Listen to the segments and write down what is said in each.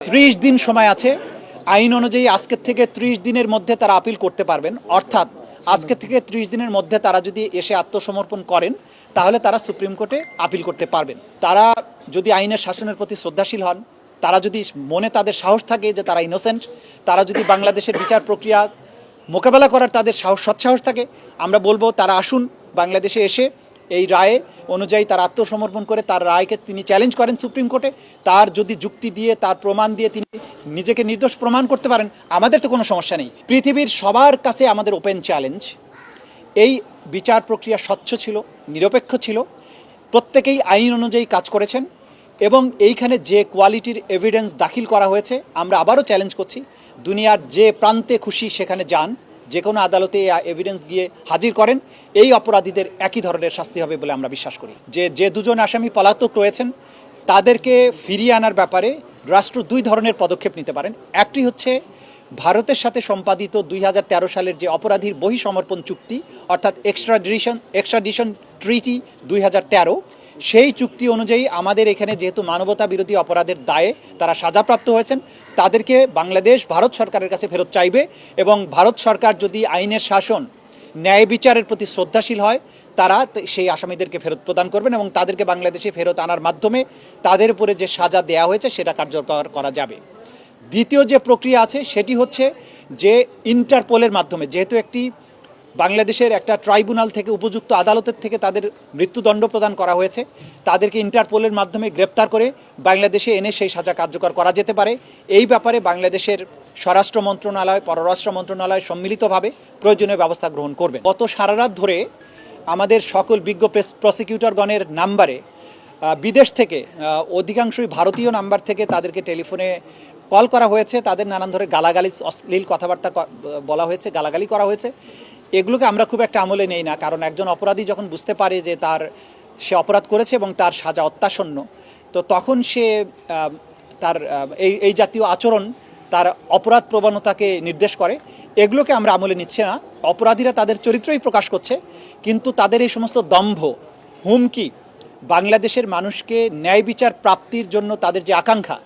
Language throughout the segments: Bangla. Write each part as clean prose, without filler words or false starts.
30 দিন সময় আছে। আইন অনুযায়ী আজকের থেকে 30 দিনের মধ্যে তারা আপিল করতে পারবেন। অর্থাৎ আজকে থেকে 30 দিনের মধ্যে তারা যদি এসে আত্মসমর্পণ করেন তাহলে তারা সুপ্রিম কোর্টে আপিল করতে পারবেন। তারা যদি আইনের শাসনের প্রতি শ্রদ্ধাশীল হন, তারা যদি মনে তাদের সাহস থাকে যে তারা ইনোসেন্ট, তারা যদি বাংলাদেশের বিচার প্রক্রিয়া মোকাবেলা করার তাদের সৎসাহস থাকে, আমরা বলবো তারা আসুন বাংলাদেশে এসে এই রায়ে অনুযায়ী তার আত্মসমর্পণ করে তার রায়কে তিনি চ্যালেঞ্জ করেন সুপ্রিম কোর্টে। তার যদি যুক্তি দিয়ে তার প্রমাণ দিয়ে তিনি নিজেকে নির্দোষ প্রমাণ করতে পারেন, আমাদের তো কোনো সমস্যা নেই। পৃথিবীর সবার কাছে আমাদের ওপেন চ্যালেঞ্জ, এই বিচার প্রক্রিয়া স্বচ্ছ ছিল, নিরপেক্ষ ছিল, প্রত্যেকেই আইন অনুযায়ী কাজ করেছেন এবং এইখানে যে কোয়ালিটির এভিডেন্স দাখিল করা হয়েছে, আমরা আবারও চ্যালেঞ্জ করছি দুনিয়ার যে প্রান্তে খুশি সেখানে যান, যে কোনো আদালতে এভিডেন্স গিয়ে হাজির করেন, এই অপরাধীদের একই ধরনের শাস্তি হবে বলে আমরা বিশ্বাস করি। যে দুজন আসামি পলাতক রয়েছেন তাদেরকে ফিরিয়ে আনার ব্যাপারে রাষ্ট্র দুই ধরনের পদক্ষেপ নিতে পারেন। একটি হচ্ছে ভারতের সাথে সম্পাদিত 2013 সালের যে অপরাধীর বহিঃসমর্পণ চুক্তি, অর্থাৎ এক্সট্রাডিশন ট্রিটি 2013, সেই চুক্তি অনুযায়ী আমাদের এখানে যেহেতু মানবতা বিরোধী অপরাধের দায়ে তারা সাজাপ্রাপ্ত হয়েছেন, তাদেরকে বাংলাদেশ ভারত সরকারের কাছে ফেরত চাইবে এবং ভারত সরকার যদি আইনের শাসন, ন্যায় বিচারের প্রতি শ্রদ্ধাশীল হয়, তারা সেই আসামিদেরকে ফেরত প্রদান করবেন এবং তাদেরকে বাংলাদেশে ফেরত আনার মাধ্যমে তাদের উপরে যে সাজা দেওয়া হয়েছে সেটা কার্যকর করা যাবে। দ্বিতীয় যে প্রক্রিয়া আছে সেটি হচ্ছে যে ইন্টারপোলের মাধ্যমে, যেহেতু একটি বাংলাদেশের একটা ট্রাইব্যুনাল থেকে উপযুক্ত আদালতের থেকে তাদের মৃত্যুদণ্ড প্রদান করা হয়েছে, তাদেরকে ইন্টারপোলের মাধ্যমে গ্রেপ্তার করে বাংলাদেশে এনে সেই সাজা কার্যকর করা যেতে পারে। এই ব্যাপারে বাংলাদেশের স্বরাষ্ট্র মন্ত্রণালয়, পররাষ্ট্র মন্ত্রণালয় সম্মিলিতভাবে প্রয়োজনীয় ব্যবস্থা গ্রহণ করবে। গত সারা রাত ধরে আমাদের সকল বিজ্ঞ প্রসিকিউটরগণের নাম্বারে বিদেশ থেকে অধিকাংশই ভারতীয় নাম্বার থেকে তাদেরকে টেলিফোনে কল করা হয়েছে, তাদের নানান ধরনের গালাগালি, অশ্লীল কথাবার্তা বলা হয়েছে, গালাগালি করা হয়েছে। এগুলোকে আমরা খুব একটা আমলে নেই না, কারণ একজন অপরাধী যখন বুঝতে পারে যে সে অপরাধ করেছে এবং তার সাজা অত্যাসন্ন, তো তখন সে তার এই জাতীয় আচরণ তার অপরাধ প্রবণতাকে নির্দেশ করে। এগুলোকে আমরা আমলে নিচ্ছি না। অপরাধীরা তাদের চরিত্রই প্রকাশ করছে, কিন্তু তাদের এই সমস্ত দম্ভ, হুমকি, বাংলাদেশের মানুষকে ন্যায় বিচার প্রাপ্তির জন্য তাদের যে আকাঙ্ক্ষা,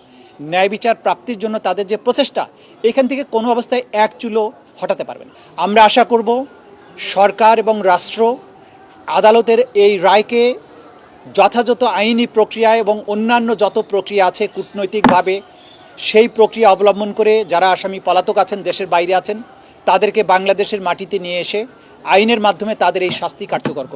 ন্যায় বিচার প্রাপ্তির জন্য তাদের যে প্রচেষ্টা, এখান থেকে কোনো অবস্থায় এক চুলো হটাতে পারবে না। আমরা আশা করব সরকার এবং রাষ্ট্র আদালতের এই রায়কে যথাযথ আইনি প্রক্রিয়া এবং অন্যান্য যত প্রক্রিয়া আছে কূটনৈতিকভাবে, সেই প্রক্রিয়া অবলম্বন করে যারা আসামি পলাতক আছেন, দেশের বাইরে আছেন, তাদেরকে বাংলাদেশের মাটিতে নিয়ে এসে আইনের মাধ্যমে তাদের এই শাস্তি কার্যকর করবে।